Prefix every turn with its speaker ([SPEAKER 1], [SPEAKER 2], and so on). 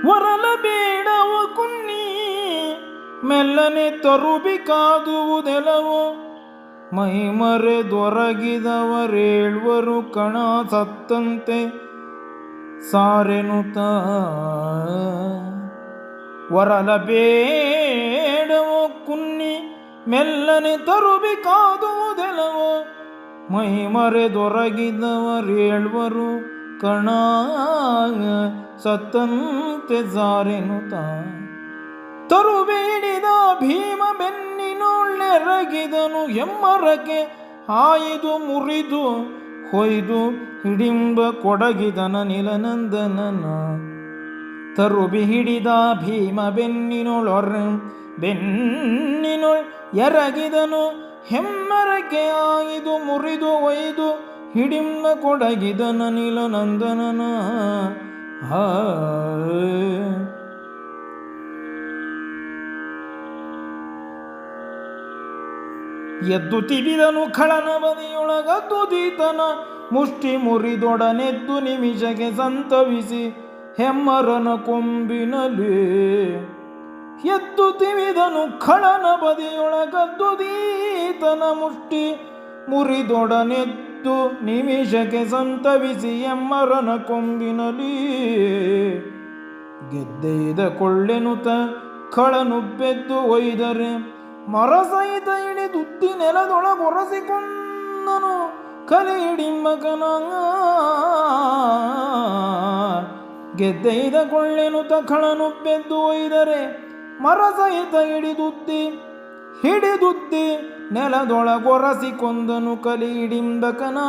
[SPEAKER 1] ಹೊರಲ ಬೇಡವ ಕುನ್ನಿ ಮೆಲ್ಲನೆ ತರುಬಿ ಕಾದುವುದೆಲವೋ ಮೈಮರೆ ದೊರಗಿದವರೇಳ್ವರು ಕಣ ಸತ್ತಂತೆ ಸಾರೆನುತ ಹೊರಲ ಬೇಡವೋ ಕುನ್ನಿ ಮೆಲ್ಲನೆ ತರುಬಿ ಕಾದುವುದೆಲವೋ ಮೈಮರೆ ದೊರಗಿದವರೇಳ್ವರು ಕಣ ಸತ್ತಂತೆ ಸಾರೆನುತ ತರುಬೇಡಿದ ಭೀಮ ಬೆನ್ನಿನೊಳ್ಳೆರಗಿದನು ಹೆಮ್ಮರಕ್ಕೆ ಹಾಯ್ದು ಮುರಿದು ಹೊಯ್ದು ಹಿಡಿಂಬ ಕೊಡಗಿದನ ನಿಲನಂದನನ ತರುಬಿ ಹಿಡಿದ ಭೀಮ ಬೆನ್ನಿನೊಳ್ ಎರಗಿದನು ಹೆಮ್ಮರಕ್ಕೆ ಹಾಯ್ದು ಮುರಿದು ಒಯ್ದು ಹಿಡಿಂಬ ಕೊಡಗಿದನ ನಿಲನಂದನನ ಎದ್ದು ತಿವಿದನು ಖಳನ ಬದಿಯೊಳಗದ್ದು ದೀತನ ಮುಷ್ಟಿ ಮುರಿದೊಡನೆದ್ದು ನಿಮಿಷಕ್ಕೆ ಸಂತವಿಸಿ ಹೆಮ್ಮರನ ಕೊಂಬಿನಲ್ಲಿ ಎದ್ದು ತಿವಿದನು ಖಳನ ಬದಿಯೊಳಗದ್ದು ದೀತನ ಮುಷ್ಟಿ ಮುರಿದೊಡನೆದ್ದು ನಿಮಿಷಕ್ಕೆ ಸಂತವಿಸಿ ಹೆಮ್ಮರನ ಕೊಂಬಿನಲ್ಲಿ ಗೆದ್ದೆಯ್ದ ಕೊಳ್ಳೆನುತ ಖಳನುಬ್ಬೆದ್ದು ಒಯ್ದರೆ ಮರ ಸಹಿತ ಹಿಡಿದುದ್ದಿ ನೆಲದೊಳಗೊರಸಿಕೊಂಡನು ಕಲಿಡಿಂಬಕನ ಗೆದ್ದೆಯ್ದ ಕೊಳ್ಳೆನುತ ಖಳನುಬ್ಬೆದ್ದು ಒಯ್ದರೆ ಮರ ಸಹಿತ ಹಿಡಿದುದ್ದಿ ನೆಲದೊಳಗೊರಸಿಕೊಂಡನು ಕಲಿಡಿಂಬಕನ